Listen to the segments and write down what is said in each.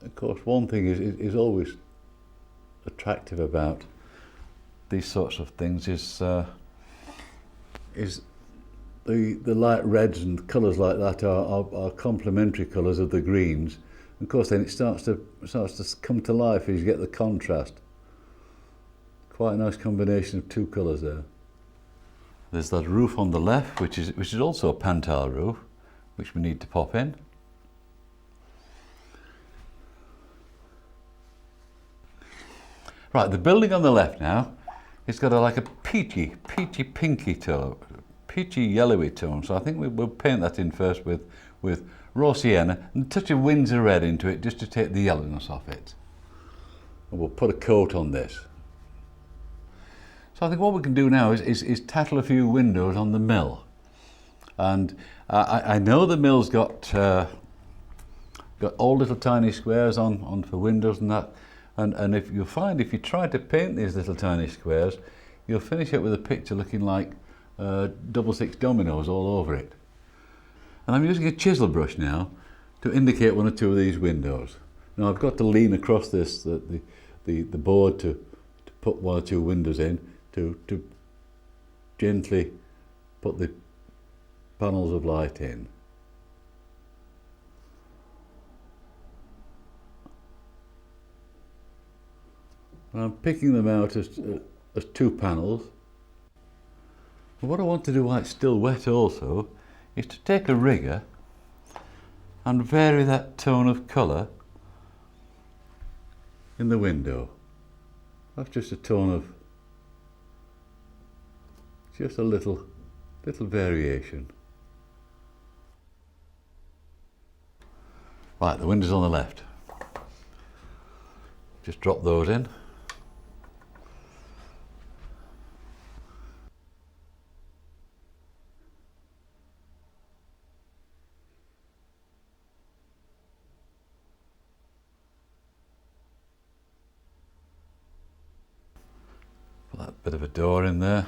of course, one thing is always attractive about these sorts of things is the light reds and colours like that are complementary colours of the greens. And of course, then it starts to come to life as you get the contrast. Quite a nice combination of two colours there. There's that roof on the left, which is also a pan-tile roof, which we need to pop in. Right, the building on the left now, it's got like a peachy pinky tone, peachy yellowy tone. So I think we'll paint that in first with raw sienna and a touch of Windsor red into it just to take the yellowness off it. And we'll put a coat on this. So I think what we can do now is tackle a few windows on the mill. And I know the mill's got all little tiny squares on for windows and that. And if you try to paint these little tiny squares, you'll finish it with a picture looking like 6 dominoes all over it. And I'm using a chisel brush now to indicate one or two of these windows. Now I've got to lean across this the board to put one or two windows in to gently put the panels of light in. And I'm picking them out as two panels. And what I want to do while it's still wet also is to take a rigger and vary that tone of colour in the window. That's just a tone of, just a little variation. Right, the windows on the left. Just drop those in. Put that bit of a door in there.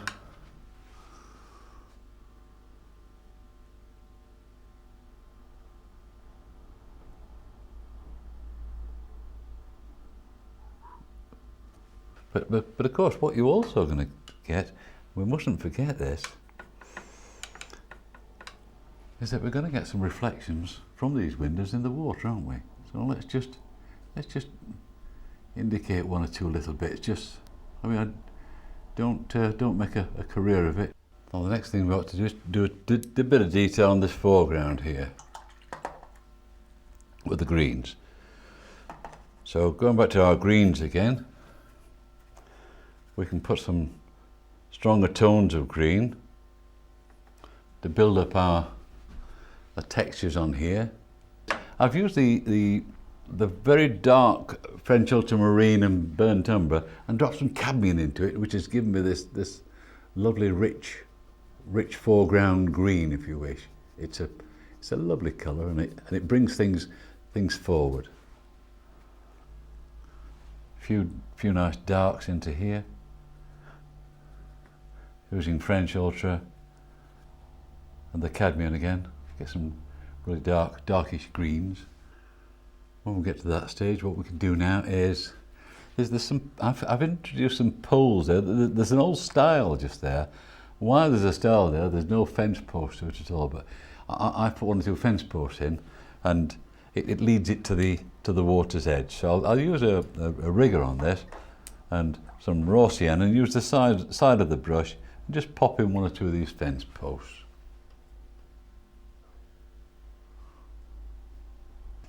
But of course, what you're also going to get, we mustn't forget this, is that we're going to get some reflections from these windows in the water, aren't we? So let's just indicate one or two little bits. I mean, don't make a career of it. Well, the next thing we've got to do is do a bit of detail on this foreground here with the greens. So going back to our greens again, we can put some stronger tones of green to build up the textures on here. I've used the very dark French ultramarine and burnt umber and dropped some cadmium into it, which has given me this lovely rich foreground green, if you wish. It's a lovely colour, and it brings things forward. Few nice darks into here. Using French Ultra and the cadmium again, get some really darkish greens. When we get to that stage, what we can do now is there's some. I've introduced some poles there. There's an old stile just there. While there's a stile there's no fence post to it at all. But I put one or two fence posts in, and it leads it to the water's edge. So I'll use a rigger on this and some raw sienna and use the side of the brush. And just pop in one or two of these fence posts.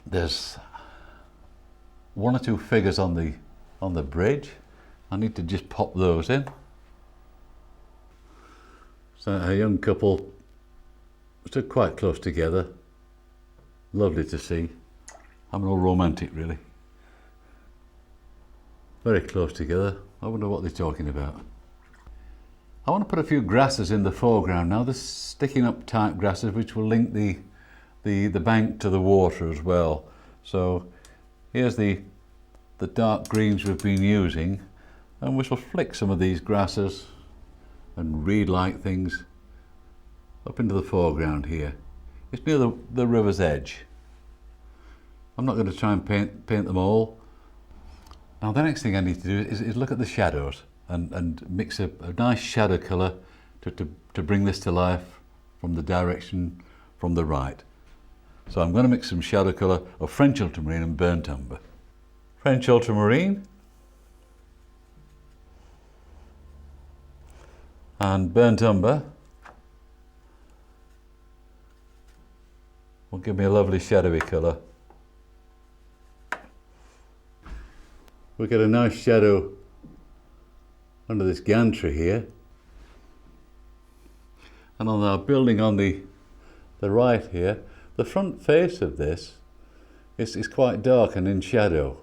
There's one or two figures on the bridge. I need to just pop those in. So a young couple stood quite close together. Lovely to see. I'm all romantic, really. Very close together. I wonder what they're talking about. I want to put a few grasses in the foreground now. The sticking up type grasses which will link the bank to the water as well. So here's the dark greens we've been using, and we shall flick some of these grasses and reed-like things up into the foreground here. It's near the river's edge. I'm not going to try and paint them all. Now the next thing I need to do is look at the shadows and mix a nice shadow colour to bring this to life from the direction from the right. So I'm going to mix some shadow colour of French ultramarine and burnt umber. French ultramarine and burnt umber will give me a lovely shadowy colour. We'll get a nice shadow under this gantry here. And on our building on the right here, the front face of this is quite dark and in shadow.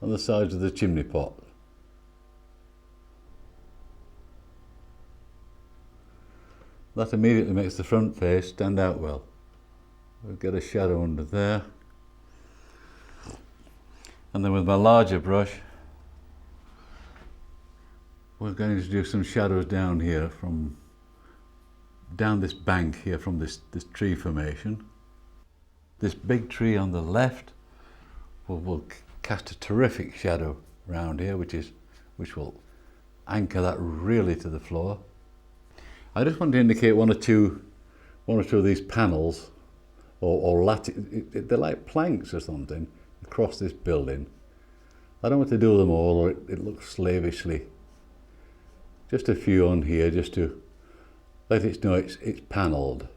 On the sides of the chimney pot. That immediately makes the front face stand out well. We'll get a shadow under there. And then with my larger brush, we're going to do some shadows down here down this bank here from this tree formation. This big tree on the left will cast a terrific shadow around here, which will anchor that really to the floor. I just want to indicate one or two of these panels or they're like planks or something across this building. I don't want to do them all, or it looks slavishly. Just a few on here, just to let it know it's panelled.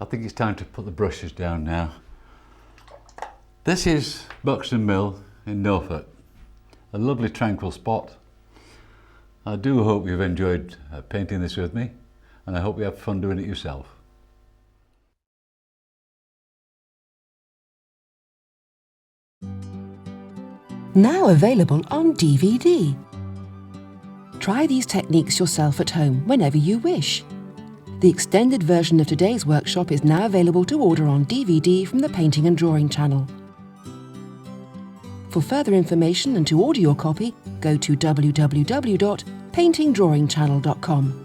I think it's time to put the brushes down now. This is Buxton Mill in Norfolk, a lovely tranquil spot. I do hope you've enjoyed painting this with me, and I hope you have fun doing it yourself. Now available on DVD. Try these techniques yourself at home whenever you wish. The extended version of today's workshop is now available to order on DVD from the Painting and Drawing channel. For further information and to order your copy, go to www.paintingdrawingchannel.com.